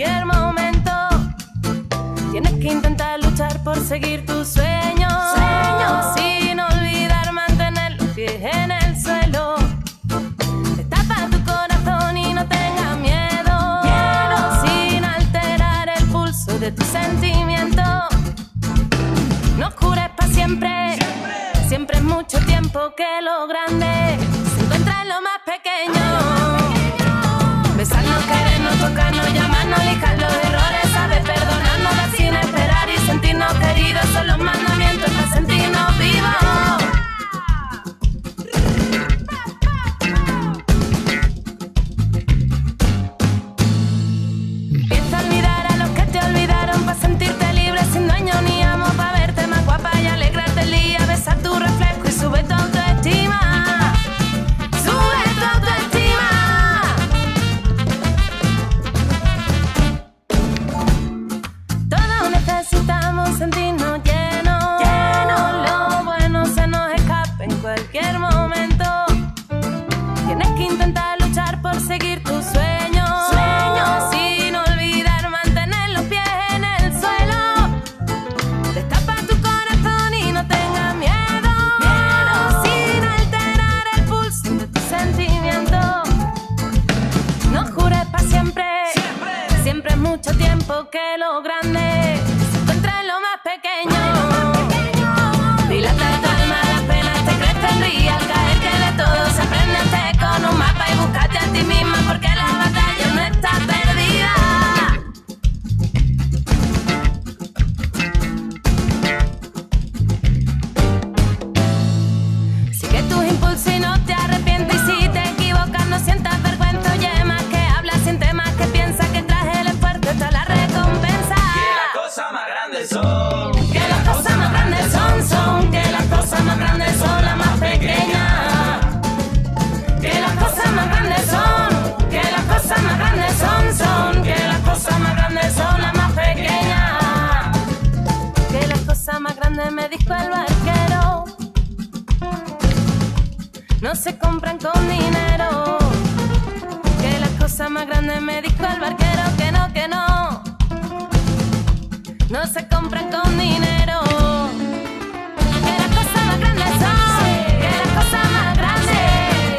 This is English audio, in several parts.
cualquier momento. Tienes que intentar luchar por seguir tus sueños, sin olvidar mantener los pies en el suelo. Destapa tu corazón y no tengas miedo, sin alterar el pulso de tus sentimientos. No jures para siempre, siempre es mucho tiempo que lo grande se encuentra en lo más pequeño. Besarnos, querernos, tocarnos, llamarnos, lijar los errores, saber perdonarnos, dar sin esperar y sentirnos queridos son los mandamientos para sentirnos vivos. Empieza a olvidar a los que te olvidaron para sentirte libre sin dueño ni amo, para verte más guapa y alegrarte el día, besar tu reflejo y sube tu autoestima. Sube tu autoestima. Todos necesitamos sentirnos llenos, lo bueno se nos escapa en cualquier momento. Tienes que intentar luchar por seguir tus sueños, sin olvidar mantener los pies en el suelo. Destapa tu corazón y no tengas miedo, sin alterar el pulso de tus sentimientos. No jures para siempre, siempre es mucho tiempo que lo grande se encuentra en lo más pequeño. Dilata tu alma, las penas te crecen, ríe al caer que de todo se aprende antes con un mapa y búscate a ti misma porque la batalla no está perdida. Sigue tus impulsos y no te arrepientes, y si te equivocas no sientas vergüenza. Oye, más que hablas, siente más que piensa, que traje el esfuerzo está la recompensa. Que las cosas más grandes son, que las cosas más grandes son, que las cosas más grandes son las más pequeñas. Que las cosas más grandes son, que las cosas más grandes son, que las cosas más grandes son las más pequeñas. Que las cosas más grandes, me dijo el barquero, no se compran con dinero. Que las cosas más grandes, me dijo el barquero, que no, no se compran con dinero. Que las cosas más grandes son, que las cosas más grandes,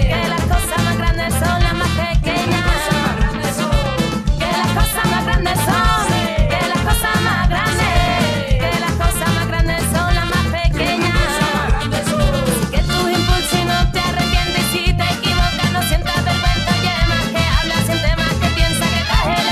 que las cosas más grandes son las más pequeñas. Que las cosas más grandes son, que las cosas más grandes, que las cosas más grandes son las más pequeñas. Que tus impulsos y no te arrepientes, y si te equivocas no sientas vergüenza. Oye, más que hablas, siente más que piensa, que traje el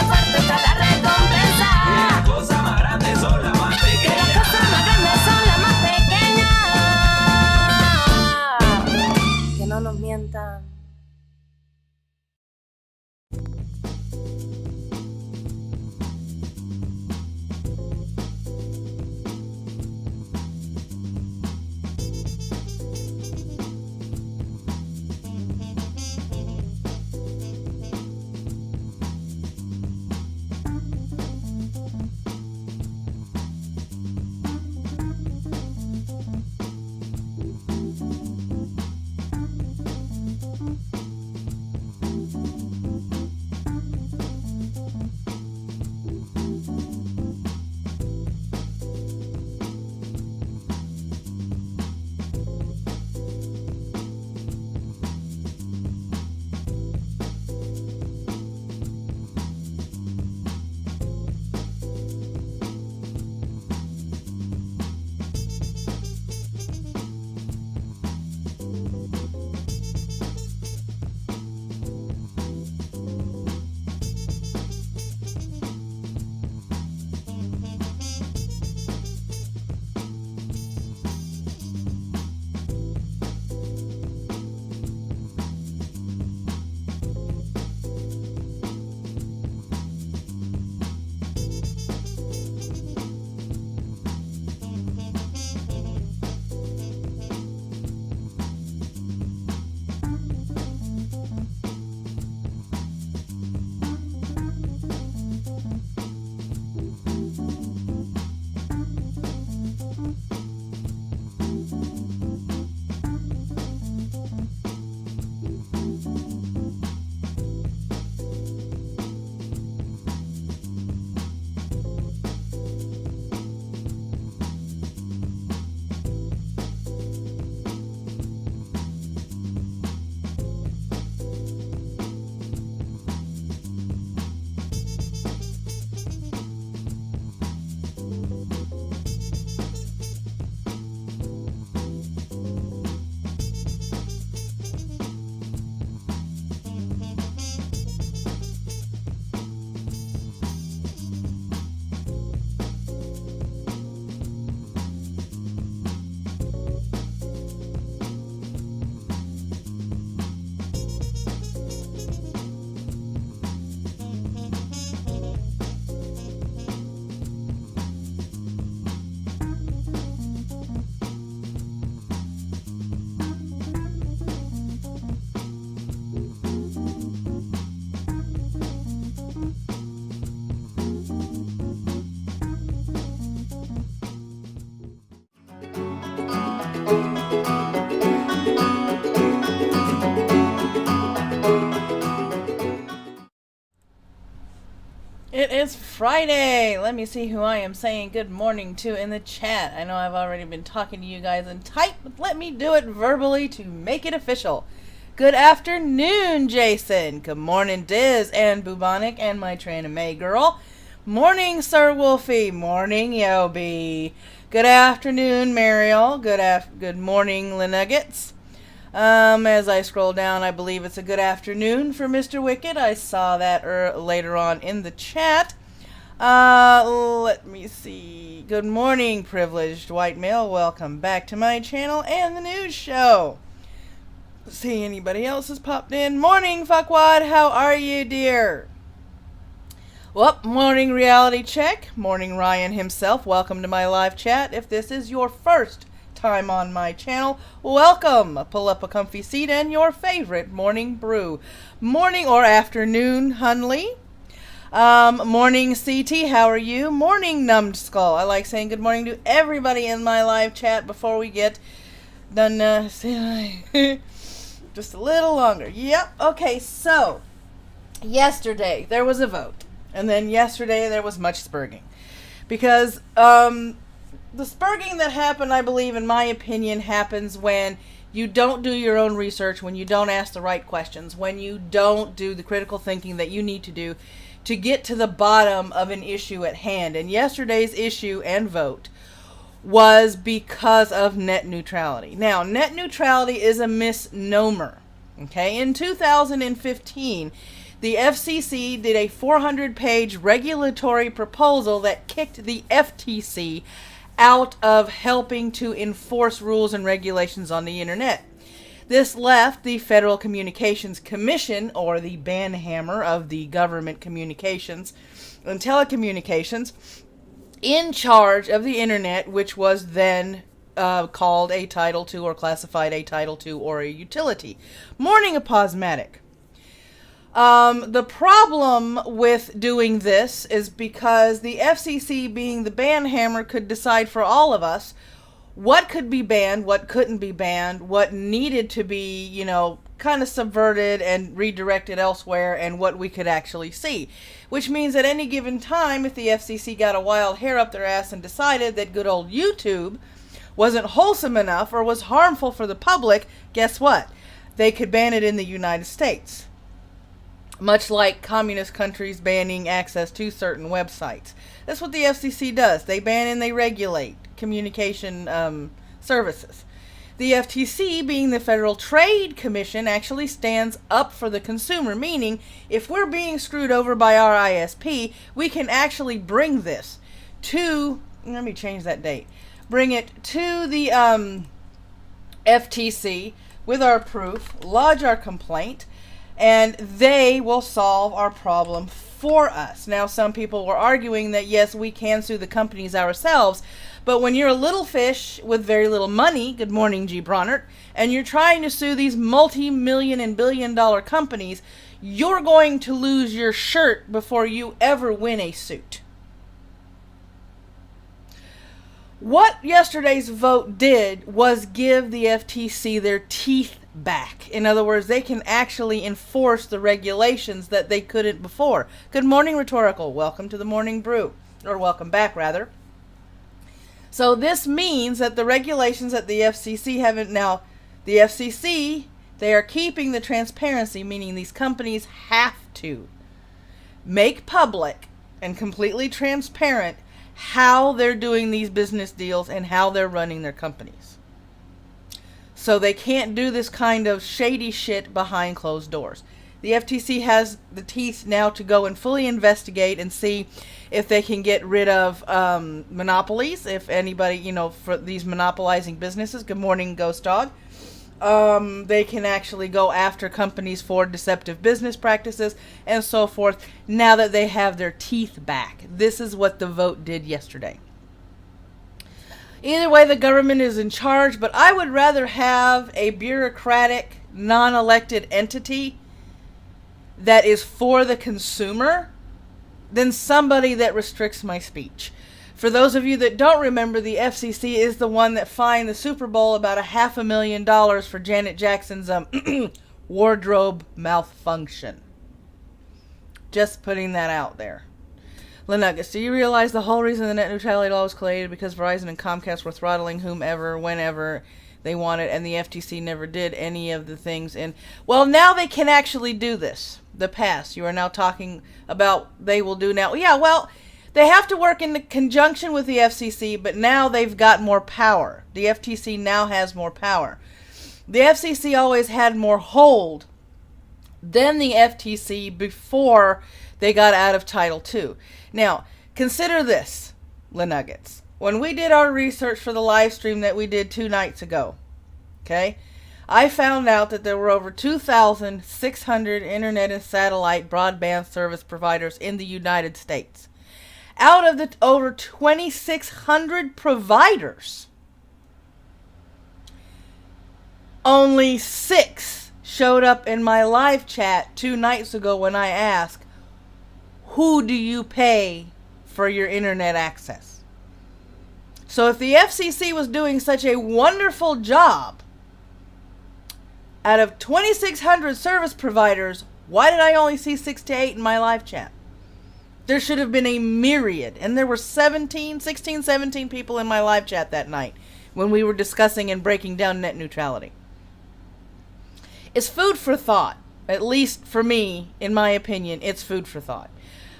Friday. Let me see who I am saying good morning to in the chat. I know I've already been talking to you guys in type, but let me do it verbally to make it official. Good afternoon, Jason. Good morning, Diz and Bubonic and my Tranime girl. Morning, Sir Wolfie. Morning, Yobi. Good afternoon, Mariel. Good morning, Lenuggets. As I scroll down, I believe it's a good afternoon for Mr. Wicked. I saw that later on in the chat. Let me see. Good morning, privileged white male. Welcome back to my channel and the news show. See anybody else has popped in. Morning, fuckwad. How are you, dear? Well, morning reality check. Morning Ryan himself. Welcome to my live chat. If this is your first time on my channel, welcome. Pull up a comfy seat and your favorite morning brew. Morning or afternoon, Hunley. Morning CT, how are you? Morning Numbed Skull. I like saying good morning to everybody in my live chat before we get done. Just a little longer. Yep. Okay, so yesterday there was a vote. And then yesterday there was much spurging. Because the spurging that happened, I believe, in my opinion, happens when you don't do your own research, when you don't ask the right questions, when you don't do the critical thinking that you need to do to get to the bottom of an issue at hand. And yesterday's issue and vote was because of net neutrality. Now, net neutrality is a misnomer. Okay, in 2015, the FCC did a 400-page regulatory proposal that kicked the FTC out of helping to enforce rules and regulations on the internet. This left the Federal Communications Commission, or the banhammer of the government communications and telecommunications, in charge of the internet, which was then called a Title II or classified a Title II or a utility. Morning, Apposmatic. The problem with doing this is because the FCC, being the banhammer, could decide for all of us what could be banned, what couldn't be banned, what needed to be, kind of subverted and redirected elsewhere, and what we could actually see. Which means at any given time, if the FCC got a wild hair up their ass and decided that good old YouTube wasn't wholesome enough or was harmful for the public, guess what? They could ban it in the United States. Much like communist countries banning access to certain websites. That's what the FCC does. They ban and they regulate communication services. The FTC, being the Federal Trade Commission, actually stands up for the consumer, meaning if we're being screwed over by our ISP, we can actually bring this to, let me change that date, bring it to the FTC with our proof, lodge our complaint, and they will solve our problem for us. Now, some people were arguing that, yes, we can sue the companies ourselves, but when you're a little fish with very little money, good morning, G. Bronert, and you're trying to sue these multi-million and billion-dollar companies, you're going to lose your shirt before you ever win a suit. What yesterday's vote did was give the FTC their teeth back. In other words, they can actually enforce the regulations that they couldn't before. Good morning, Rhetorical. Welcome to the Morning Brew. Or welcome back, rather. So this means that the regulations that the FCC haven't now, the FCC, they are keeping the transparency, meaning these companies have to make public and completely transparent how they're doing these business deals and how they're running their companies. So they can't do this kind of shady shit behind closed doors. The FTC has the teeth now to go and fully investigate and see if they can get rid of monopolies. If anybody, for these monopolizing businesses, good morning, Ghost Dog. They can actually go after companies for deceptive business practices and so forth now that they have their teeth back. This is what the vote did yesterday. Either way, the government is in charge, but I would rather have a bureaucratic, non-elected entity that is for the consumer than somebody that restricts my speech. For those of you that don't remember, the FCC is the one that fined the Super Bowl about $500,000 for Janet Jackson's wardrobe malfunction. Just putting that out there. Nuggets, do you realize the whole reason the net neutrality law was created because Verizon and Comcast were throttling whomever, whenever they wanted, and the FTC never did any of the things well, now they can actually do this. The past, you are now talking about they will do now. Yeah, well, they have to work in conjunction with the FCC, but now they've got more power. The FTC now has more power. The FCC always had more hold than the FTC before they got out of Title II. Now, consider this, Nuggets. When we did our research for the live stream that we did 2 nights ago, okay, I found out that there were over 2,600 internet and satellite broadband service providers in the United States. Out of the over 2,600 providers, only 6 showed up in my live chat 2 nights ago when I asked, who do you pay for your internet access? So if the FCC was doing such a wonderful job, out of 2,600 service providers, why did I only see 6 to 8 in my live chat? There should have been a myriad. And there were 17 people in my live chat that night when we were discussing and breaking down net neutrality. It's food for thought. At least for me, in my opinion, it's food for thought.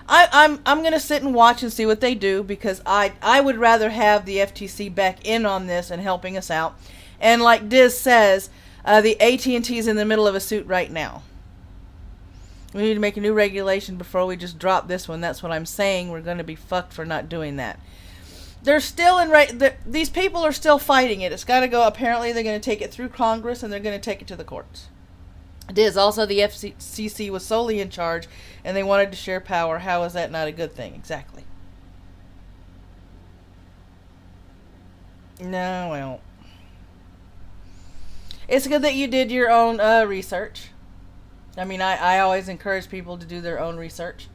I'm going to sit and watch and see what they do, because I would rather have the FTC back in on this and helping us out. And like Diz says, the AT&T is in the middle of a suit right now. We need to make a new regulation before we just drop this one. That's what I'm saying. We're going to be fucked for not doing that. They're still these people are still fighting it. It's got to go. Apparently, they're going to take it through Congress and they're going to take it to the courts. It is. Also, the FCC was solely in charge and they wanted to share power. How is that not a good thing? Exactly. No, well. It's good that you did your own research. I mean, I always encourage people to do their own research.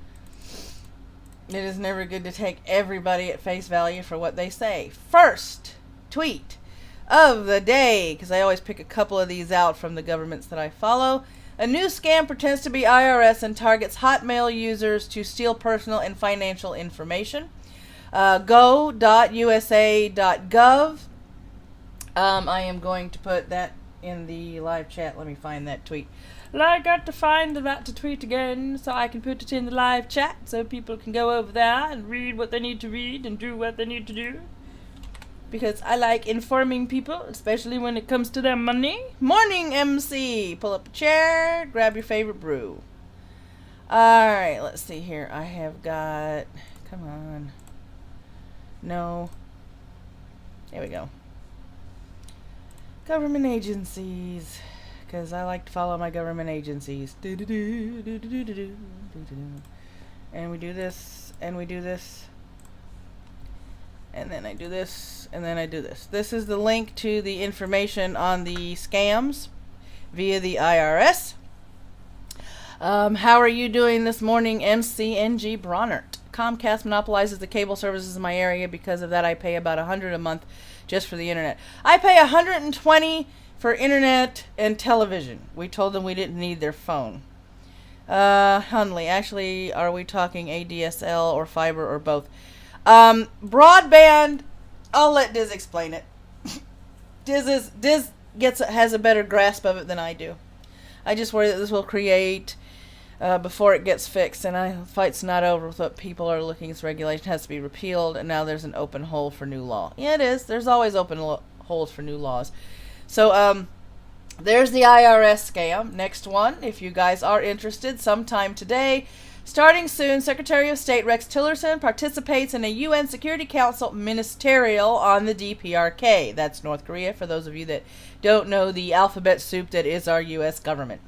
It is never good to take everybody at face value for what they say. First tweet of the day, because I always pick a couple of these out from the governments that I follow. A new scam pretends to be IRS and targets Hotmail users to steal personal and financial information. Go.usa.gov. I am going to put that in the live chat. Let me find that tweet. I got to find that to tweet again so I can put it in the live chat so people can go over there and read what they need to read and do what they need to do. Because I like informing people, especially when it comes to their money. Morning, MC! Pull up a chair, grab your favorite brew. Alright, let's see here. I have got... Come on. No. There we go. Government agencies. Because I like to follow my government agencies. And we do this, and we do this. And then I do this, and then I do this. This is the link to the information on the scams via the IRS. How are you doing this morning, MCNG Bronert? Comcast monopolizes the cable services in my area. Because of that, I pay about $100 a month just for the internet. I pay $120 for internet and television. We told them we didn't need their phone. Hunley, actually, are we talking ADSL or fiber or both? Broadband, I'll let Diz explain it. Diz has a better grasp of it than I do. I just worry that this will create, before it gets fixed, and the fight's not over with what people are looking. This regulation has to be repealed, and now there's an open hole for new law. Yeah, it is. There's always open holes for new laws. So, there's the IRS scam. Next one, if you guys are interested, sometime today, starting soon, Secretary of State Rex Tillerson participates in a UN Security Council ministerial on the DPRK. That's North Korea, for those of you that don't know the alphabet soup that is our U.S. government.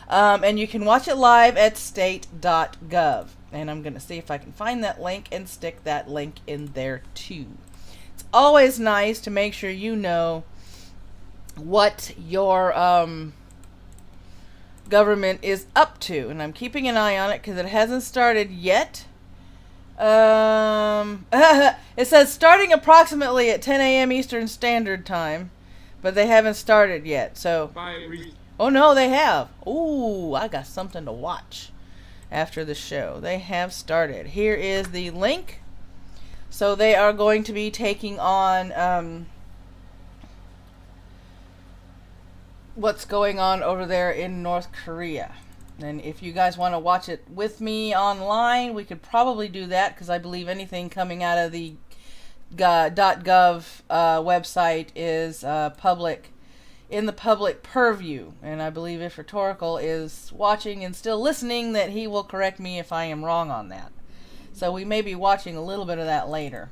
And you can watch it live at state.gov. And I'm going to see if I can find that link and stick that link in there too. It's always nice to make sure you know what your government is up to, and I'm keeping an eye on it because it hasn't started yet. It says starting approximately at 10 a.m. Eastern Standard Time, but they haven't started yet. So, oh no, they have. Ooh, I got something to watch. after the show. They have started. Here is the link. So they are going to be taking on what's going on over there in North Korea. And if you guys want to watch it with me online, we could probably do that, because I believe anything coming out of the .gov website is public, in the public purview. And I believe if Rhetorical is watching and still listening, that he will correct me if I am wrong on that. So we may be watching a little bit of that later.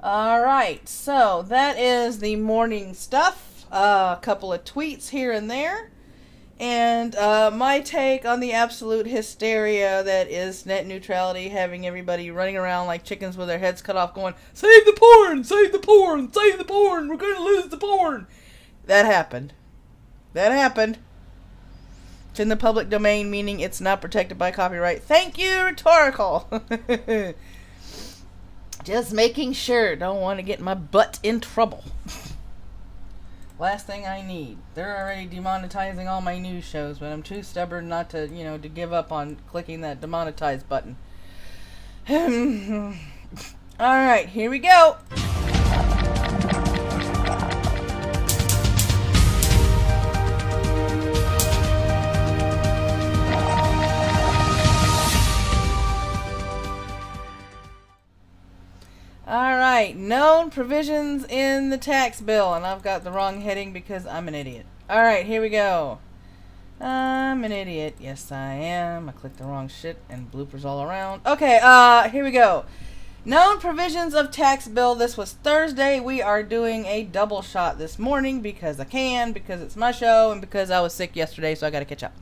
Alright, so that is the morning stuff. A couple of tweets here and there. And my take on the absolute hysteria that is net neutrality, having everybody running around like chickens with their heads cut off going, "Save the porn! Save the porn! Save the porn! We're going to lose the porn!" That happened. That happened. It's in the public domain, meaning it's not protected by copyright. Thank you, Rhetorical! Just making sure. Don't want to get my butt in trouble. Last thing I need. They're already demonetizing all my news shows, but I'm too stubborn not to, to give up on clicking that demonetize button. Alright, here we go. Alright, known provisions in the tax bill. And I've got the wrong heading because I'm an idiot. Alright, here we go. I'm an idiot. Yes, I am. I clicked the wrong shit and bloopers all around. Okay, here we go. Known provisions of tax bill. This was Thursday. We are doing a double shot this morning because I can, because it's my show, and because I was sick yesterday, so I gotta catch up.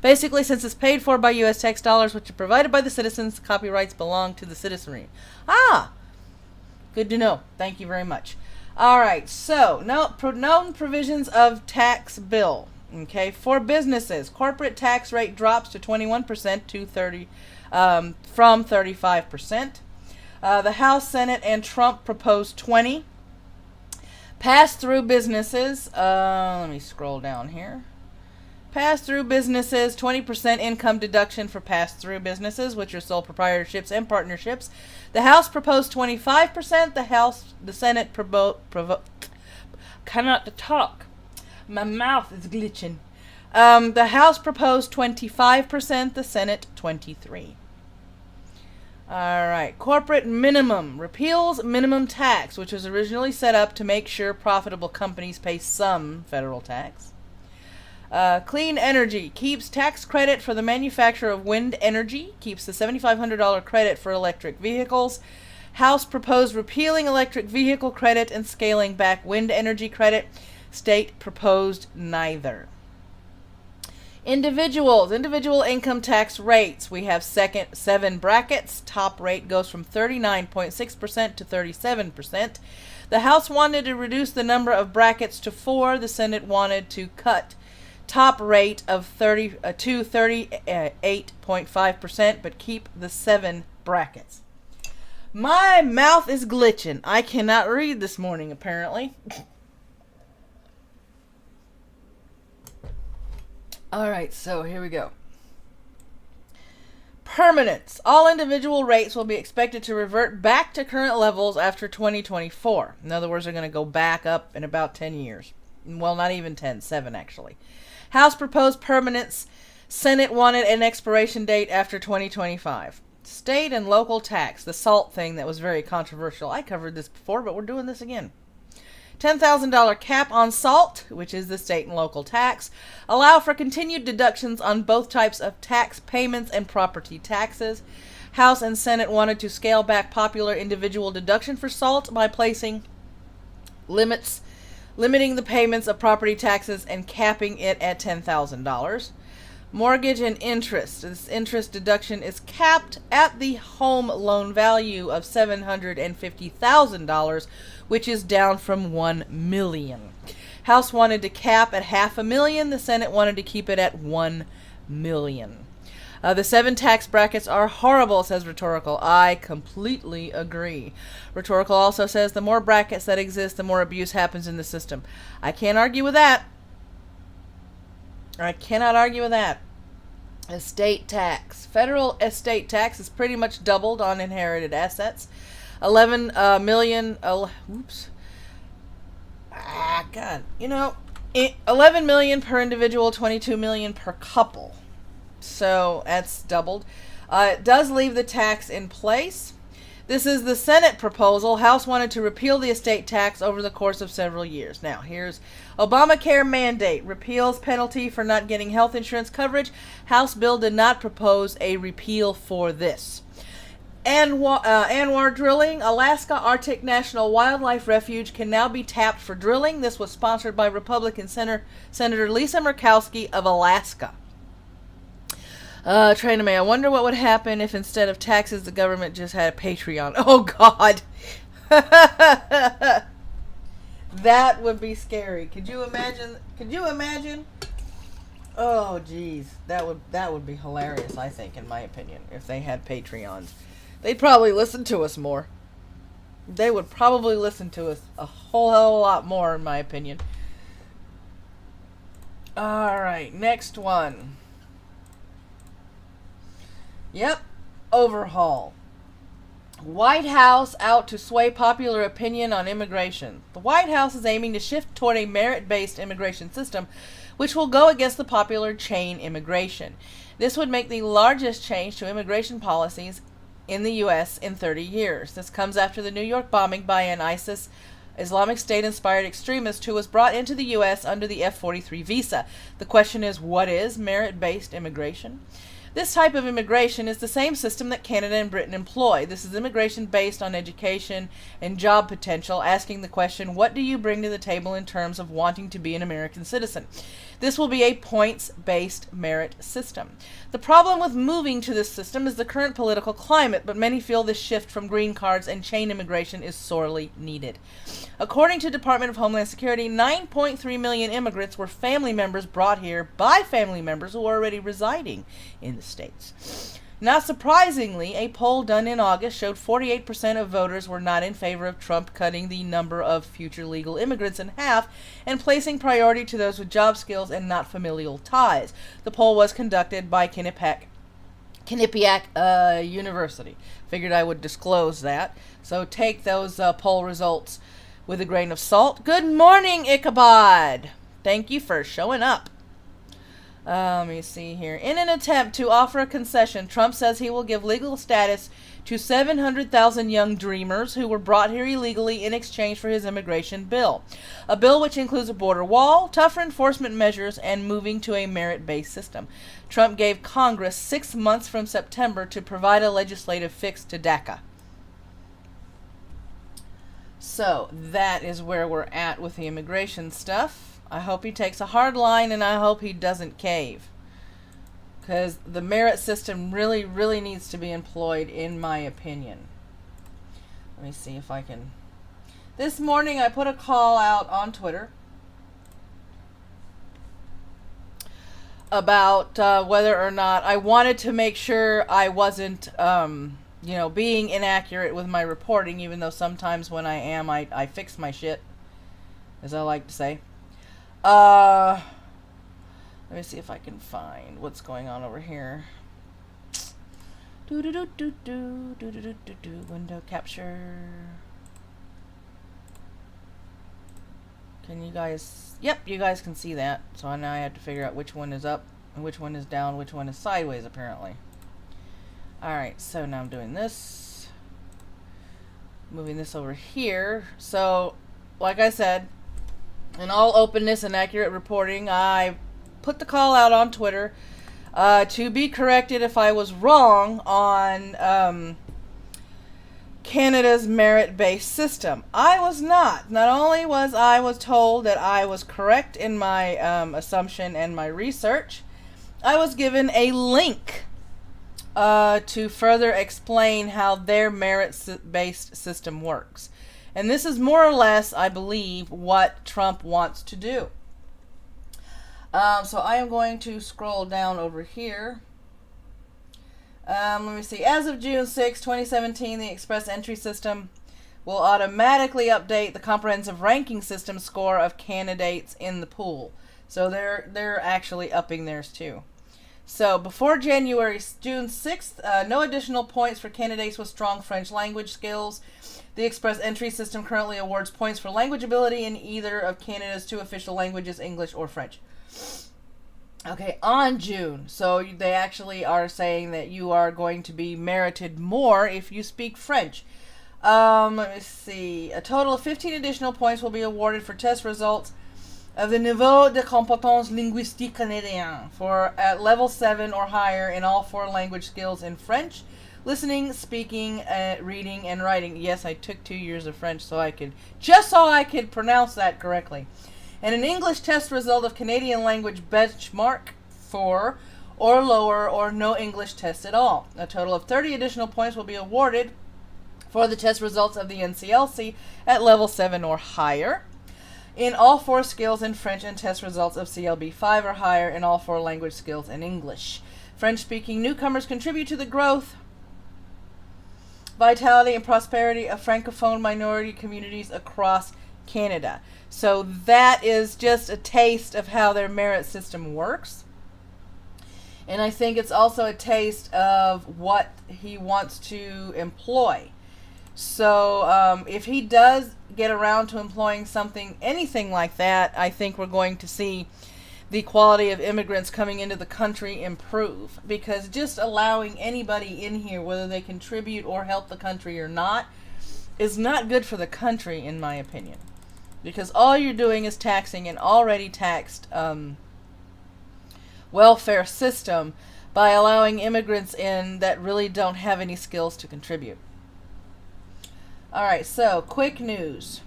Basically, since it's paid for by U.S. tax dollars, which are provided by the citizens, copyrights belong to the citizenry. Ah! Good to know. Thank you very much. Alright, so, known provisions of tax bill. Okay, for businesses, corporate tax rate drops to 21% to from 35%. The House, Senate, and Trump proposed 20. Pass-through businesses, let me scroll down here. Pass-through businesses, 20% income deduction for pass-through businesses, which are sole proprietorships and partnerships. The House proposed 25%. The Senate cannot talk. My mouth is glitching. The House proposed 25%. The Senate 23%. Alright, corporate minimum. Repeals minimum tax, which was originally set up to make sure profitable companies pay some federal tax. Clean energy. Keeps tax credit for the manufacture of wind energy. Keeps the $7,500 credit for electric vehicles. House proposed repealing electric vehicle credit and scaling back wind energy credit. State proposed neither. Individuals. Individual income tax rates. We have 7 brackets. Top rate goes from 39.6% to 37%. The House wanted to reduce the number of brackets to 4. The Senate wanted to cut top rate of 38.5%, but keep the 7 brackets. My mouth is glitching. I cannot read this morning, apparently. Alright, so here we go. Permanence. All individual rates will be expected to revert back to current levels after 2024. In other words, they're going to go back up in about 10 years. Well, not even 10, 7 actually. House proposed permanence. Senate wanted an expiration date after 2025. State and local tax. The SALT thing that was very controversial. I covered this before, but we're doing this again. $10,000 cap on SALT, which is the state and local tax. Allow for continued deductions on both types of tax payments and property taxes. House and Senate wanted to scale back popular individual deduction for SALT by placing limiting the payments of property taxes and capping it at $10,000. Mortgage and interest. This interest deduction is capped at the home loan value of $750,000, which is down from $1 million. House wanted to cap at $500,000. The Senate wanted to keep it at $1 million. The 7 tax brackets are horrible, says Rhetorical. I completely agree. Rhetorical also says the more brackets that exist, the more abuse happens in the system. I can't argue with that. I cannot argue with that. Estate tax. Federal estate tax is pretty much doubled on inherited assets. 11 million. Oops. God. 11 million per individual, 22 million per couple. So that's doubled. It does leave the tax in place. This is the Senate proposal. House wanted to repeal the estate tax over the course of several years. Now, here's Obamacare mandate. Repeals penalty for not getting health insurance coverage. House bill did not propose a repeal for this. Anwar drilling. Alaska Arctic National Wildlife Refuge can now be tapped for drilling. This was sponsored by Republican Senator Lisa Murkowski of Alaska. Trainer May, I wonder what would happen if instead of taxes the government just had a Patreon. Oh God. That would be scary. Could you imagine? Oh geez. That would be hilarious, I think, in my opinion, if they had Patreons. They'd probably listen to us more. They would probably listen to us a whole hell of a lot more, in my opinion. Alright, next one. Yep, overhaul. White House out to sway popular opinion on immigration. The White House is aiming to shift toward a merit-based immigration system, which will go against the popular chain immigration. This would make the largest change to immigration policies in the U.S. in 30 years. This comes after the New York bombing by an ISIS Islamic State-inspired extremist who was brought into the U.S. under the F-43 visa. The question is, what is merit-based immigration? This type of immigration is the same system that Canada and Britain employ. This is immigration based on education and job potential, asking the question, what do you bring to the table in terms of wanting to be an American citizen? This will be a points-based merit system. The problem with moving to this system is the current political climate, but many feel this shift from green cards and chain immigration is sorely needed. According to Department of Homeland Security, 9.3 million immigrants were family members brought here by family members who are already residing in the States. Not surprisingly, a poll done in August showed 48% of voters were not in favor of Trump cutting the number of future legal immigrants in half and placing priority to those with job skills and not familial ties. The poll was conducted by Quinnipiac University. Figured I would disclose that. So take those poll results with a grain of salt. Good morning, Ichabod. Thank you for showing up. Let me see here. In an attempt to offer a concession, Trump says he will give legal status to 700,000 young dreamers who were brought here illegally in exchange for his immigration bill. A bill which includes a border wall, tougher enforcement measures, and moving to a merit-based system. Trump gave Congress 6 months from September to provide a legislative fix to DACA. So, that is where we're at with the immigration stuff. I hope he takes a hard line, and I hope he doesn't cave. Because the merit system really, really needs to be employed, in my opinion. Let me see if I can... This morning I put a call out on Twitter about whether or not I wanted to make sure I wasn't, being inaccurate with my reporting, even though sometimes when I am, I fix my shit, as I like to say. Let me see if I can find what's going on over here. Window capture. Can you guys... Yep, you guys can see that. So now I have to figure out which one is up and which one is down, which one is sideways, apparently. Alright, so now I'm doing this. Moving this over here. So, like I said, in all openness and accurate reporting, I put the call out on Twitter to be corrected if I was wrong on Canada's merit-based system. I was not. Not only was I told that I was correct in my assumption and my research, I was given a link to further explain how their merit-based system works. And this is more or less, I believe, what Trump wants to do. So I am going to scroll down over here. Let me see. As of June 6, 2017, the Express Entry System will automatically update the comprehensive ranking system score of candidates in the pool. So they're actually upping theirs too. So, before June 6th, no additional points for candidates with strong French language skills. The Express Entry system currently awards points for language ability in either of Canada's 2 official languages, English or French. Okay, on June. So, they actually are saying that you are going to be merited more if you speak French. Let me see. A total of 15 additional points will be awarded for test results of the Niveau de Compétence Linguistique Canadien for at level 7 or higher in all 4 language skills in French, listening, speaking, reading, and writing. Yes, I took 2 years of French so I could pronounce that correctly. And an English test result of Canadian language benchmark 4 or lower, or no English test at all. A total of 30 additional points will be awarded for the test results of the NCLC at level 7 or higher in all 4 skills in French, and test results of CLB 5 or higher in all 4 language skills in English. French-speaking newcomers contribute to the growth, vitality, and prosperity of Francophone minority communities across Canada. So that is just a taste of how their merit system works. And I think it's also a taste of what he wants to employ. So if he does get around to employing anything like that, I think we're going to see the quality of immigrants coming into the country improve. Because just allowing anybody in here, whether they contribute or help the country or not, is not good for the country, in my opinion. Because all you're doing is taxing an already taxed welfare system by allowing immigrants in that really don't have any skills to contribute. Alright, so quick news.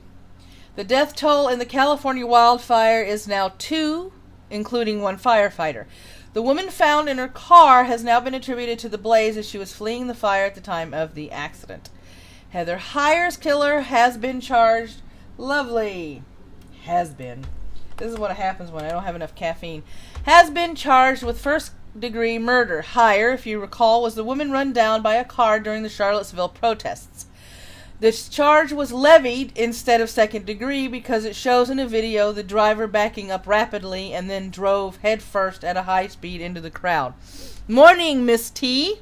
The death toll in the California wildfire is now 2, including 1 firefighter. The woman found in her car has now been attributed to the blaze as she was fleeing the fire at the time of the accident. Heather Heyer's killer has been charged. Lovely. Has been. This is what happens when I don't have enough caffeine. Has been charged with first-degree murder. Heyer, if you recall, was the woman run down by a car during the Charlottesville protests. This charge was levied instead of second degree because it shows in a video the driver backing up rapidly and then drove headfirst at a high speed into the crowd. Morning, Miss T.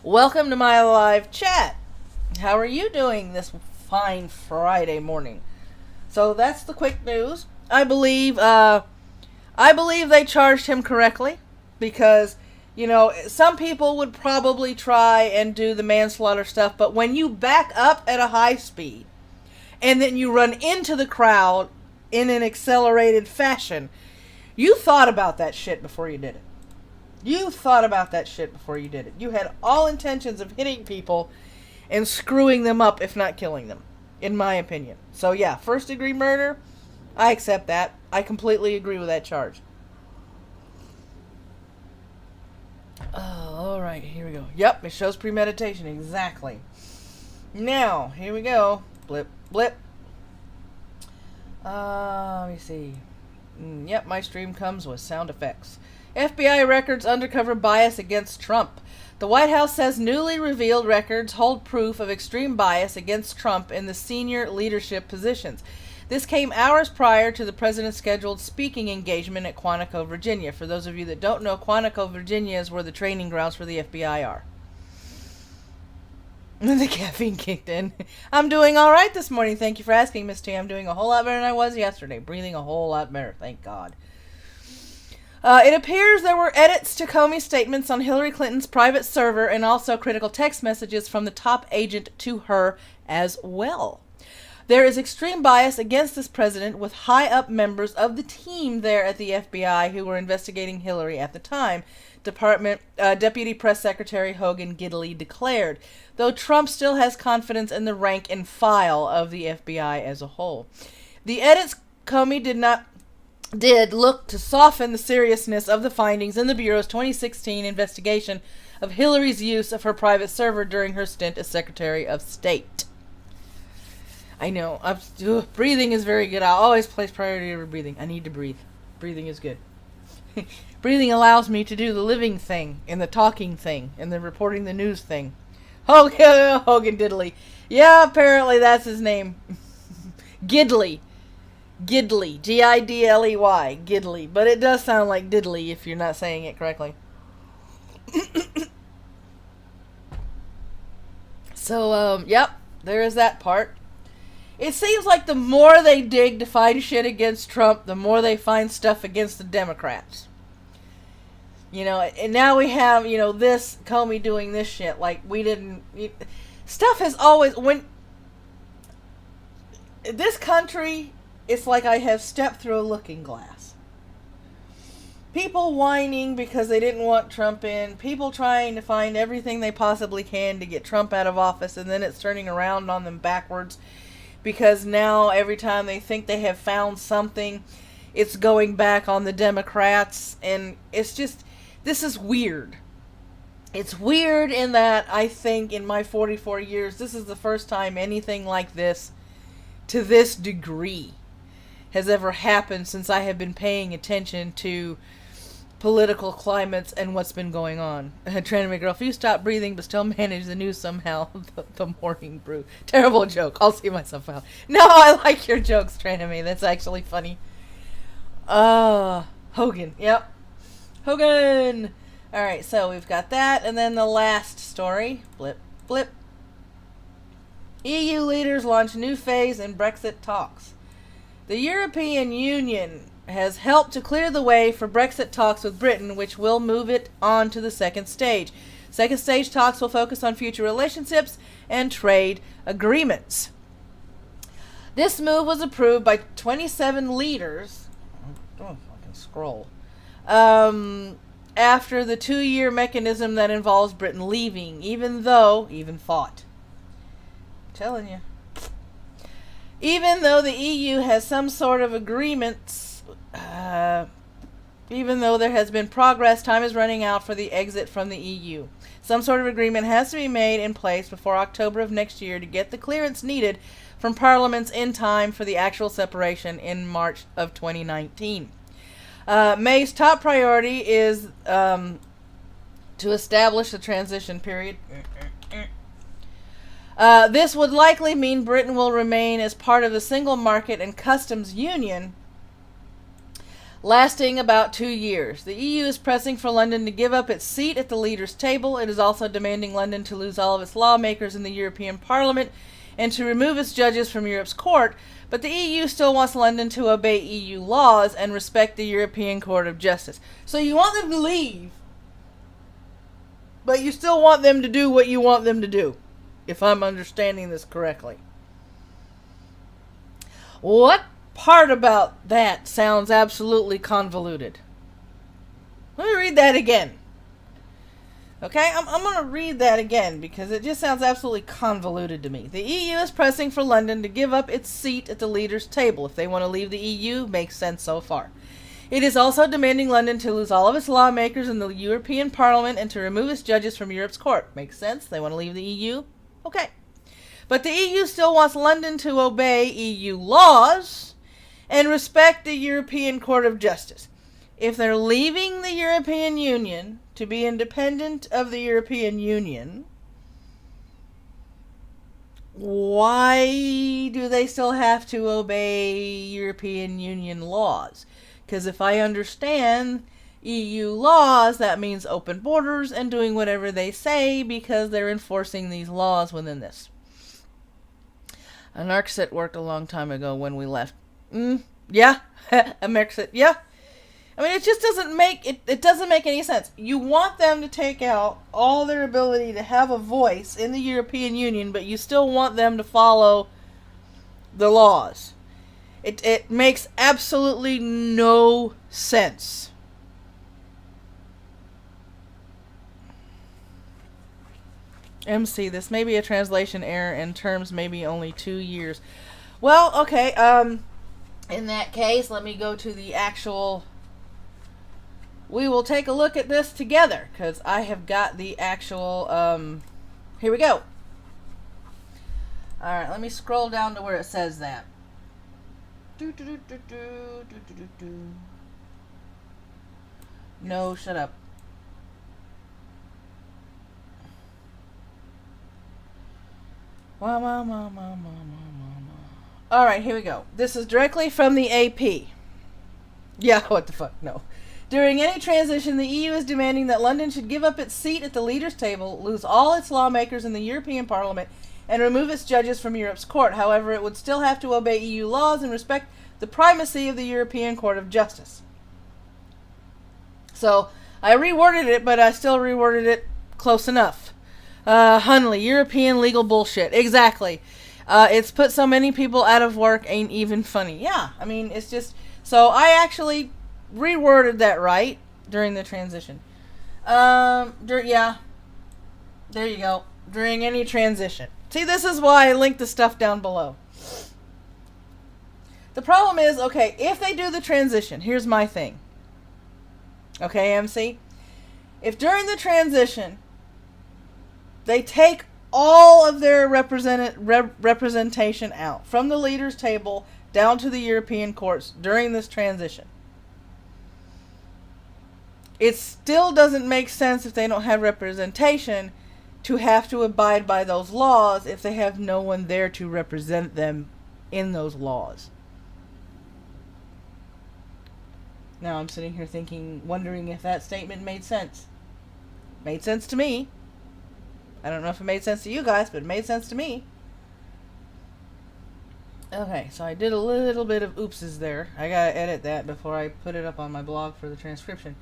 Welcome to my live chat. How are you doing this fine Friday morning? So that's the quick news. I believe they charged him correctly because, some people would probably try and do the manslaughter stuff, but when you back up at a high speed and then you run into the crowd in an accelerated fashion, you thought about that shit before you did it. You thought about that shit before you did it. You had all intentions of hitting people and screwing them up, if not killing them, in my opinion. So yeah, first degree murder, I accept that. I completely agree with that charge. Oh, alright, here we go. Yep, it shows premeditation, exactly. Now, here we go. Blip, blip. Let me see. Yep, my stream comes with sound effects. FBI records undercover bias against Trump. The White House says newly revealed records hold proof of extreme bias against Trump in the senior leadership positions. This came hours prior to the president's scheduled speaking engagement at Quantico, Virginia. For those of you that don't know, Quantico, Virginia is where the training grounds for the FBI are. The caffeine kicked in. I'm doing all right this morning. Thank you for asking, Miss T. I'm doing a whole lot better than I was yesterday. Breathing a whole lot better. Thank God. It appears there were edits to Comey's statements on Hillary Clinton's private server and also critical text messages from the top agent to her as well. There is extreme bias against this president with high-up members of the team there at the FBI who were investigating Hillary at the time, Deputy Press Secretary Hogan Gidley declared, though Trump still has confidence in the rank and file of the FBI as a whole. The edits Comey did look to soften the seriousness of the findings in the Bureau's 2016 investigation of Hillary's use of her private server during her stint as Secretary of State. I know. Breathing is very good. I always place priority over breathing. I need to breathe. Breathing is good. Breathing allows me to do the living thing, and the talking thing, and the reporting the news thing. Hogan Diddley. Yeah, apparently that's his name. Gidley. Gidley. Gidley. Gidley. But it does sound like diddly if you're not saying it correctly. So, yep. There is that part. It seems like the more they dig to find shit against Trump, the more they find stuff against the Democrats. You know, and now we have, you know, this Comey doing this shit. Like, we didn't... Stuff has always... When... This country, it's like I have stepped through a looking glass. People whining because they didn't want Trump in. People trying to find everything they possibly can to get Trump out of office. And then it's turning around on them backwards. Because now every time they think they have found something, it's going back on the Democrats. And it's just... This is weird. It's weird in that I think in my 44 years, this is the first time anything like this, to this degree, has ever happened since I have been paying attention to political climates and what's been going on. Trying to make girl, if you stop breathing but still manage the news somehow, the morning brew. Terrible joke. I'll see myself out. No, I like your jokes, Tranemy. That's actually funny. Hogan. Yep. Hogan! Alright, so we've got that. And then the last story. Blip, blip. EU leaders launch new phase in Brexit talks. The European Union has helped to clear the way for Brexit talks with Britain, which will move it on to the second stage. Second stage talks will focus on future relationships and trade agreements. This move was approved by 27 leaders. Oh, I can scroll. After the 2-year mechanism that involves Britain leaving, even though the EU has some sort of agreements, even though there has been progress, time is running out for the exit from the EU. Some sort of agreement has to be made in place before October of next year to get the clearance needed from parliaments in time for the actual separation in March of 2019. May's top priority is to establish a transition period. This would likely mean Britain will remain as part of the single market and customs union, lasting about 2 years. The EU is pressing for London to give up its seat at the leaders' table. It is also demanding London to lose all of its lawmakers in the European Parliament and to remove its judges from Europe's court. But the EU still wants London to obey EU laws and respect the European Court of Justice. So you want them to leave, but you still want them to do what you want them to do, if I'm understanding this correctly. What part about that sounds absolutely convoluted? Let me read that again. Okay, I'm going to read that again because it just sounds absolutely convoluted to me. The EU is pressing for London to give up its seat at the leaders' table. If they want to leave the EU, makes sense so far. It is also demanding London to lose all of its lawmakers in the European Parliament and to remove its judges from Europe's court. Makes sense. They want to leave the EU? Okay. But the EU still wants London to obey EU laws and respect the European Court of Justice. If they're leaving the European Union to be independent of the European Union, why do they still have to obey European Union laws? Because if I understand EU laws, that means open borders and doing whatever they say because they're enforcing these laws within this. Anarchist worked a long time ago when we left. Yeah. America, yeah. I mean, it just doesn't make it doesn't make any sense. You want them to take out all their ability to have a voice in the European Union, but you still want them to follow the laws. It makes absolutely no sense. MC, this may be a translation error and terms maybe only 2 years. Well, okay, in that case, let me go to the actual... We will take a look at this together, because I have got the actual, here we go. Alright, let me scroll down to where it says that. No, shut up. Alright, here we go. This is directly from the AP. Yeah, what the fuck, no. During any transition, the EU is demanding that London should give up its seat at the leaders' table, lose all its lawmakers in the European Parliament, and remove its judges from Europe's court. However, it would still have to obey EU laws and respect the primacy of the European Court of Justice. So, I reworded it, but I still reworded it close enough. Hunley, European legal bullshit. Exactly. It's put so many people out of work, ain't even funny. Yeah, I mean, it's just... So, I actually reworded that right during the transition. Yeah. There you go. During any transition. See, this is why I linked the stuff down below. The problem is, okay, if they do the transition, here's my thing. Okay, MC? If during the transition, they take all of their representation out, from the leaders' table down to the European courts during this transition, it still doesn't make sense if they don't have representation to have to abide by those laws if they have no one there to represent them in those laws. Now I'm sitting here thinking, wondering if that statement made sense. Made sense to me. I don't know if it made sense to you guys, but it made sense to me. Okay, so I did a little bit of oopses there. I gotta edit that before I put it up on my blog for the transcription.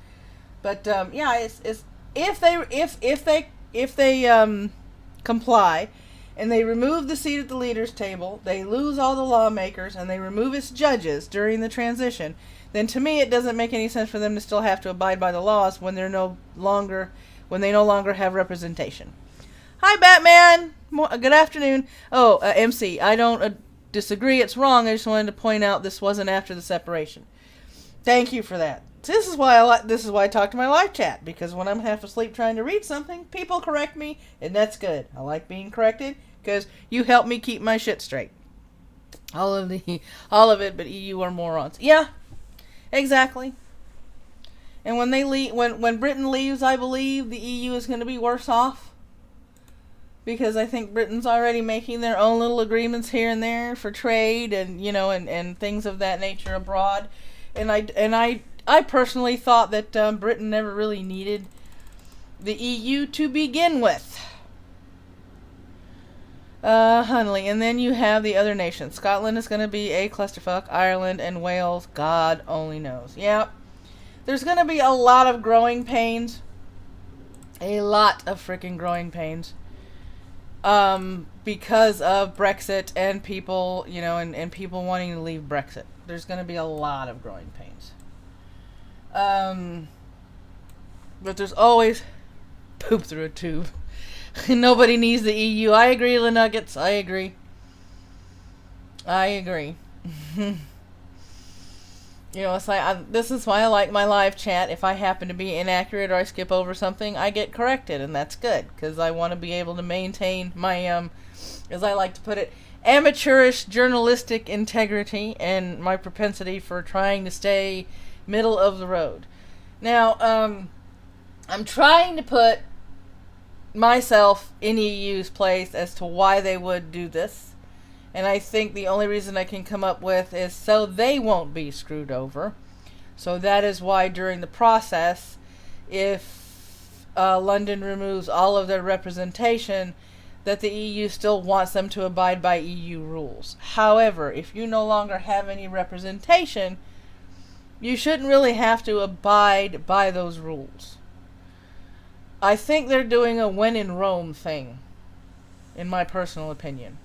But yeah, it's if they comply and they remove the seat at the leaders' table, they lose all the lawmakers, and they remove its judges during the transition, then to me it doesn't make any sense for them to still have to abide by the laws when they no longer have representation. Hi, Batman. Good afternoon. Oh, MC, I don't disagree. It's wrong. I just wanted to point out this wasn't after the separation. Thank you for that. This is why I talk to my live chat, because when I'm half asleep trying to read something, people correct me, and that's good. I like being corrected because you help me keep my shit straight. All of it, but EU are morons. Yeah, exactly. And when they leave, when Britain leaves, I believe the EU is going to be worse off, because I think Britain's already making their own little agreements here and there for trade and and things of that nature abroad, and I personally thought that Britain never really needed the EU to begin with. Hunley, and then you have the other nations. Scotland is going to be a clusterfuck. Ireland and Wales, God only knows. Yeah, there's going to be a lot of growing pains. A lot of freaking growing pains. Because of Brexit and people, and people wanting to leave Brexit. There's going to be a lot of growing pains. But there's always poop through a tube. Nobody needs the EU. I agree, the Nuggets. I agree. It's like, this is why I like my live chat. If I happen to be inaccurate or I skip over something, I get corrected, and that's good, because I want to be able to maintain my, as I like to put it, amateurish journalistic integrity and my propensity for trying to stay middle of the road. Now, I'm trying to put myself in EU's place as to why they would do this. And I think the only reason I can come up with is so they won't be screwed over. So that is why during the process, if London removes all of their representation, that the EU still wants them to abide by EU rules. However, if you no longer have any representation, you shouldn't really have to abide by those rules. I think they're doing a when in Rome thing, in my personal opinion.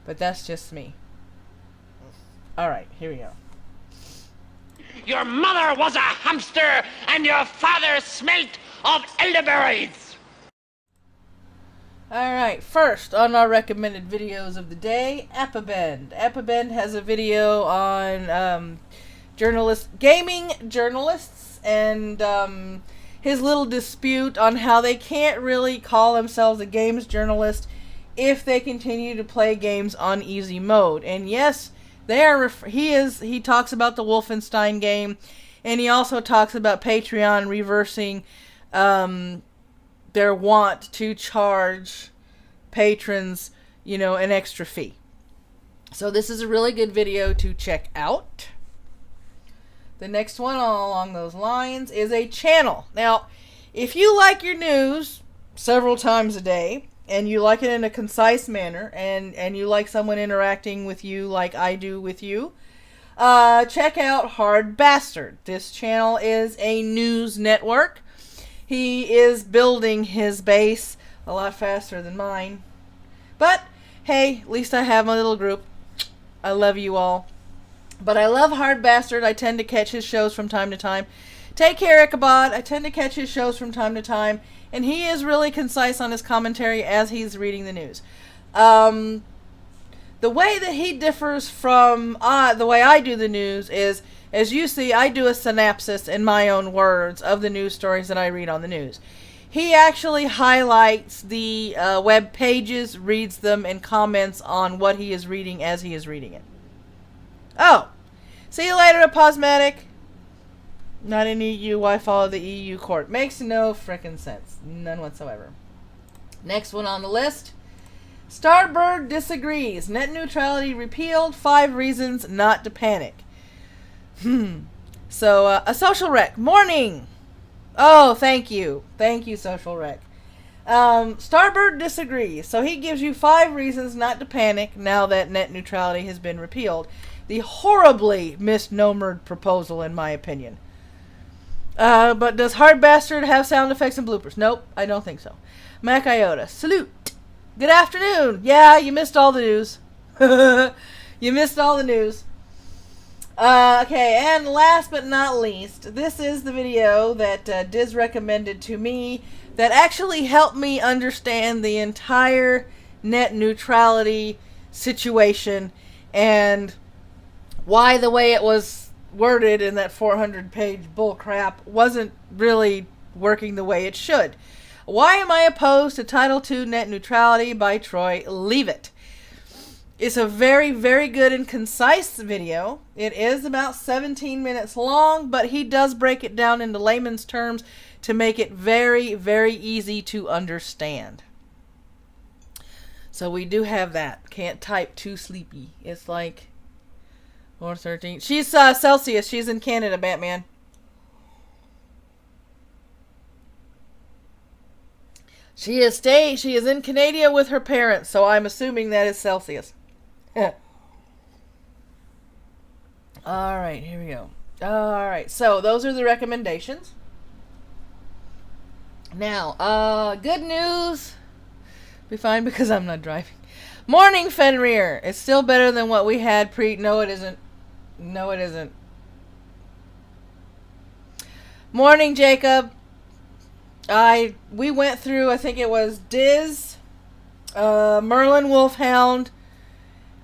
But that's just me. Alright, here we go. Your mother was a hamster, and your father smelt of elderberries. Alright, first on our recommended videos of the day, Appabend. Appabend has a video on gaming journalists, and his little dispute on how they can't really call themselves a games journalist if they continue to play games on easy mode. And yes, they are. He talks about the Wolfenstein game, and he also talks about Patreon reversing their want to charge patrons, an extra fee. So this is a really good video to check out. The next one along those lines is a channel. Now, if you like your news several times a day, and you like it in a concise manner, and you like someone interacting with you like I do with you, check out Hard Bastard. This channel is a news network. He is building his base a lot faster than mine. But, hey, at least I have my little group. I love you all. But I love Hard Bastard. I tend to catch his shows from time to time. Take care, Ichabod. I tend to catch his shows from time to time. And he is really concise on his commentary as he's reading the news. The way that he differs from the way I do the news is, as you see, I do a synopsis in my own words of the news stories that I read on the news. He actually highlights the web pages, reads them, and comments on what he is reading as he is reading it. Oh, see you later, Apostmatic. Not in EU, why follow the EU court? Makes no frickin' sense. None whatsoever. Next one on the list. Starbird Disagrees. Net neutrality repealed. 5 reasons not to panic. So, a social wreck. Morning! Oh, thank you. Thank you, social wreck. Starbird Disagrees. So he gives you 5 reasons not to panic now that net neutrality has been repealed. The horribly misnomered proposal, in my opinion. But does Hard Bastard have sound effects and bloopers? Nope, I don't think so. Mac Iota, salute. Good afternoon. Yeah, you missed all the news. You missed all the news. Okay, and last but not least, this is the video that Diz recommended to me that actually helped me understand the entire net neutrality situation and why the way it was worded in that 400-page bullcrap wasn't really working the way it should. Why am I opposed to Title II net neutrality by Troy Leavitt? It's a very, very good and concise video. It is about 17 minutes long, but he does break it down into layman's terms to make it very, very easy to understand. So we do have that. Can't type, too sleepy. It's like 4:13. She's Celsius. She's in Canada, Batman. She is in Canada with her parents, so I'm assuming that is Celsius. Alright, here we go. Alright, so those are the recommendations. Now, good news. Be fine because I'm not driving. Morning, Fenrir. It's still better than what we had No, it isn't. No, it isn't. Morning, Jacob. We went through, I think it was Diz, Merlin Wolfhound,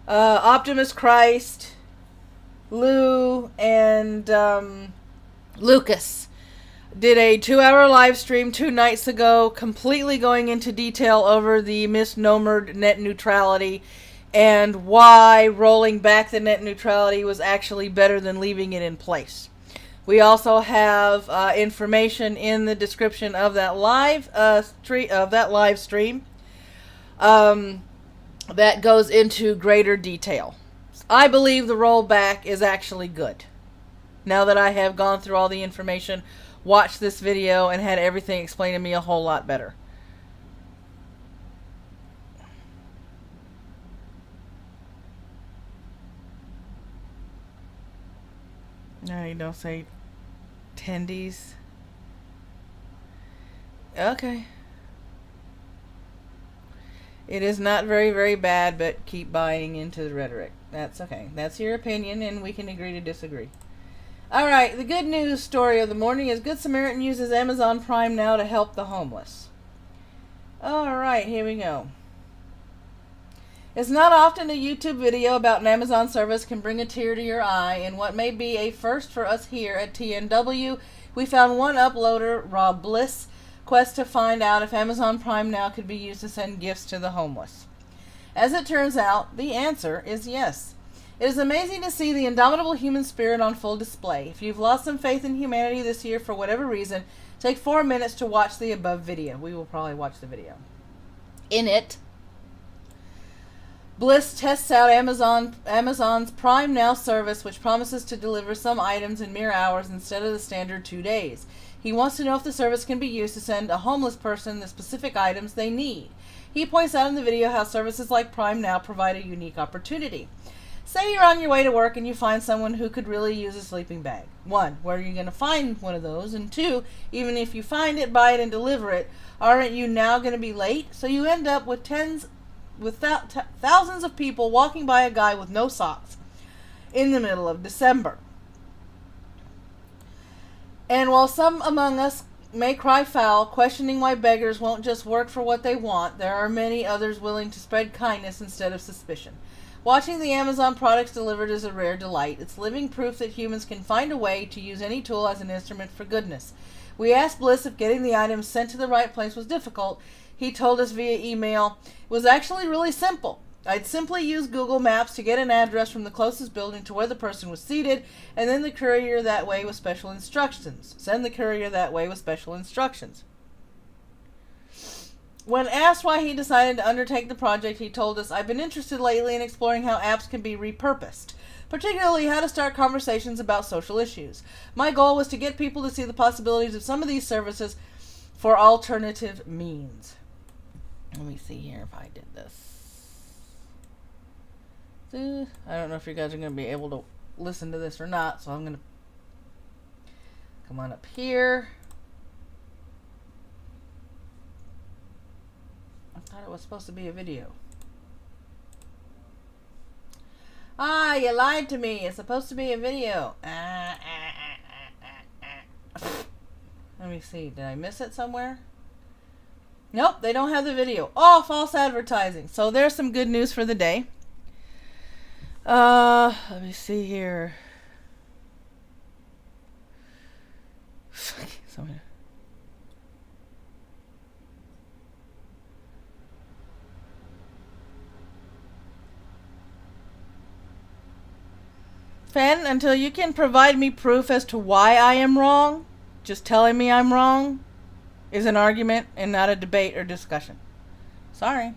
Optimus Christ, Lou, and Lucas. Did a 2-hour live stream 2 nights ago, completely going into detail over the misnomered net neutrality and why rolling back the net neutrality was actually better than leaving it in place. We also have information in the description of that live stream that goes into greater detail. I believe the rollback is actually good. Now that I have gone through all the information, watched this video, and had everything explained to me a whole lot better. No, you don't say tendies. Okay. It is not very, very bad, but keep buying into the rhetoric. That's okay. That's your opinion, and we can agree to disagree. Alright, the good news story of the morning is Good Samaritan uses Amazon Prime now to help the homeless. Alright, here we go. It's not often a YouTube video about an Amazon service can bring a tear to your eye, and what may be a first for us here at TNW, we found one uploader, Rob Bliss, quest to find out if Amazon Prime now could be used to send gifts to the homeless. As it turns out, the answer is yes. It is amazing to see the indomitable human spirit on full display. If you've lost some faith in humanity this year for whatever reason, take 4 minutes to watch the above video. We will probably watch the video. In it, Bliss tests out Amazon's Prime Now service, which promises to deliver some items in mere hours instead of the standard 2 days. He wants to know if the service can be used to send a homeless person the specific items they need. He points out in the video how services like Prime Now provide a unique opportunity. Say you're on your way to work and you find someone who could really use a sleeping bag. 1, where are you going to find one of those? And 2, even if you find it, buy it, and deliver it, aren't you now going to be late? So you end up with thousands of people walking by a guy with no socks in the middle of December. And while some among us may cry foul, questioning why beggars won't just work for what they want, there are many others willing to spread kindness instead of suspicion. Watching the Amazon products delivered is a rare delight. It's living proof that humans can find a way to use any tool as an instrument for goodness. We asked Bliss if getting the items sent to the right place was difficult. He told us via email, it was actually really simple. I'd simply use Google Maps to get an address from the closest building to where the person was seated, and then the courier that way with special instructions. Send the courier that way with special instructions. When asked why he decided to undertake the project, he told us, I've been interested lately in exploring how apps can be repurposed, particularly how to start conversations about social issues. My goal was to get people to see the possibilities of some of these services for alternative means. Let me see here if I did this. I don't know if you guys are going to be able to listen to this or not, so I'm going to come on up here. I thought it was supposed to be a video. Ah, you lied to me. It's supposed to be a video. Let me see. Did I miss it somewhere? Nope, they don't have the video. Oh, false advertising. So there's some good news for the day. Let me see here. Fen, until you can provide me proof as to why I am wrong, just telling me I'm wrong is an argument and not a debate or discussion. Sorry.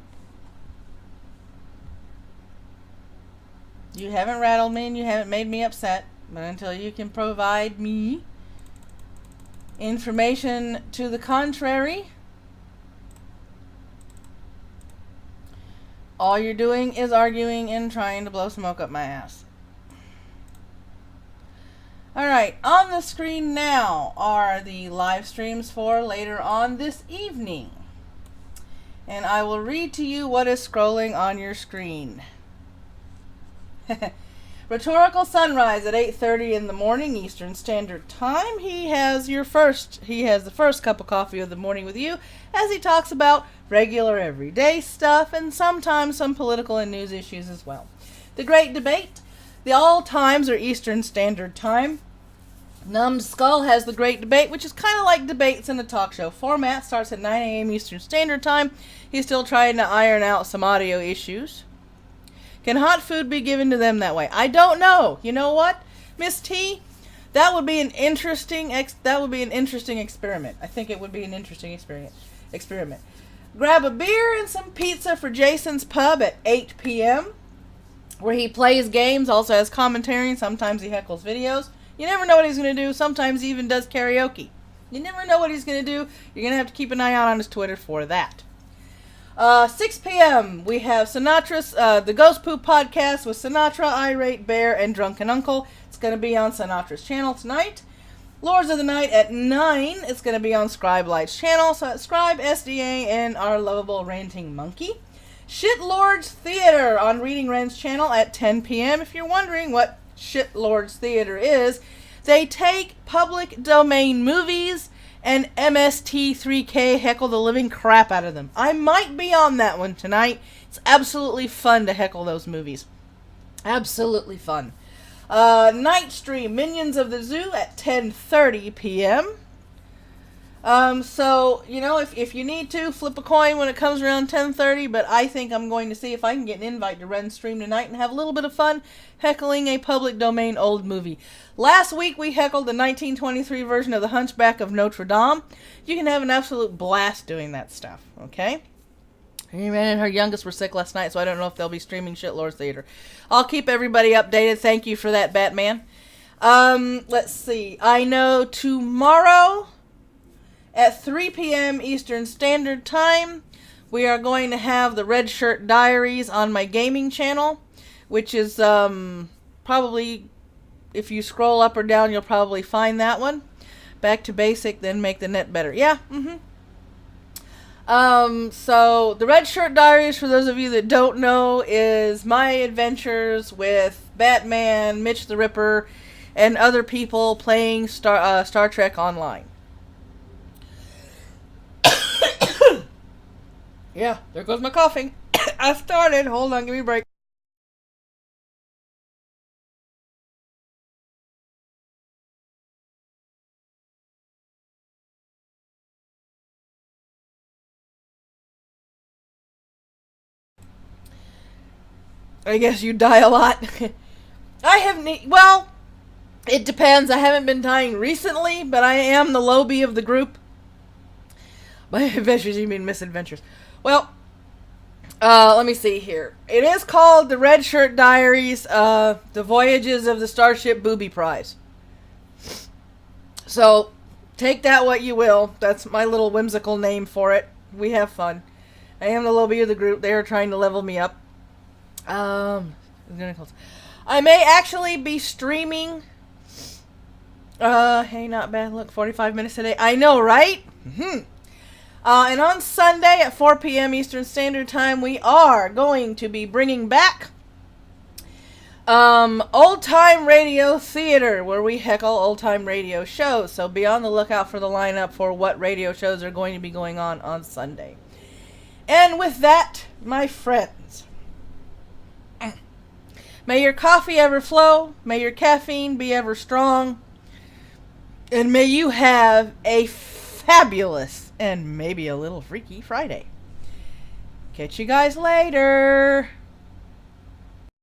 You haven't rattled me and you haven't made me upset, but until you can provide me information to the contrary, all you're doing is arguing and trying to blow smoke up my ass. Alright, on the screen now are the live streams for later on this evening. And I will read to you what is scrolling on your screen. Rhetorical Sunrise at 8:30 in the morning Eastern Standard Time. He has the first cup of coffee of the morning with you as he talks about regular everyday stuff and sometimes some political and news issues as well. The Great Debate. All times are Eastern Standard Time. Numbed Skull has the Great Debate, which is kind of like debates in a talk show format. Starts at 9 a.m. Eastern Standard Time. He's still trying to iron out some audio issues. Can hot food be given to them that way? I don't know. You know what, Miss T? That would be an interesting experiment. I think it would be an interesting experiment. Grab a beer and some pizza for Jason's Pub at 8 p.m. where he plays games, also has commentary, and sometimes he heckles videos. You never know what he's going to do. Sometimes he even does karaoke. You never know what he's going to do. You're going to have to keep an eye out on his Twitter for that. 6 p.m. we have Sinatra's the Ghost Poo Podcast with Sinatra, Irate Bear, and Drunken Uncle. It's going to be on Sinatra's channel tonight. Lords of the Night at 9. It's going to be on Scribe Light's channel. So Scribe, SDA, and our lovable ranting monkey. Shitlord's Theater on Reading Wren's channel at 10 p.m. If you're wondering what Shitlord's Theater is, they take public domain movies and MST3K heckle the living crap out of them. I might be on that one tonight. It's absolutely fun to heckle those movies. Absolutely fun. Night stream, Minions of the Zoo at 10:30 p.m. So, you know, if you need to, flip a coin when it comes around 10:30, but I think I'm going to see if I can get an invite to Wren's stream tonight and have a little bit of fun heckling a public domain old movie. Last week we heckled the 1923 version of The Hunchback of Notre Dame. You can have an absolute blast doing that stuff, okay? Amen. And her youngest were sick last night, so I don't know if they'll be streaming Shitlord Theater. I'll keep everybody updated. Thank you for that, Batman. Let's see. I know tomorrow at 3 p.m. Eastern Standard Time, we are going to have the Red Shirt Diaries on my gaming channel, which is probably, if you scroll up or down, you'll probably find that one. Back to basic, then make the net better. Yeah, so the Red Shirt Diaries, for those of you that don't know, is my adventures with Batman, Mitch the Ripper, and other people playing Star Trek Online. Yeah, there goes my coughing. I started. Hold on, give me a break. I guess you die a lot. I have well, it depends. I haven't been dying recently, but I am the lowbie of the group. By adventures, you mean misadventures. Well, let me see here. It is called the Red Shirt Diaries, The Voyages of the Starship Booby Prize. So, take that what you will. That's my little whimsical name for it. We have fun. I am the lowbie of the group. They are trying to level me up. I may actually be streaming. Hey, not bad. Look, 45 minutes today. I know, right? And on Sunday at 4 p.m. Eastern Standard Time, we are going to be bringing back old time radio theater, where we heckle old time radio shows. So be on the lookout for the lineup for what radio shows are going to be going on Sunday. And with that, my friends, may your coffee ever flow, may your caffeine be ever strong, and may you have a fabulous and maybe a little freaky Friday. Catch you guys later.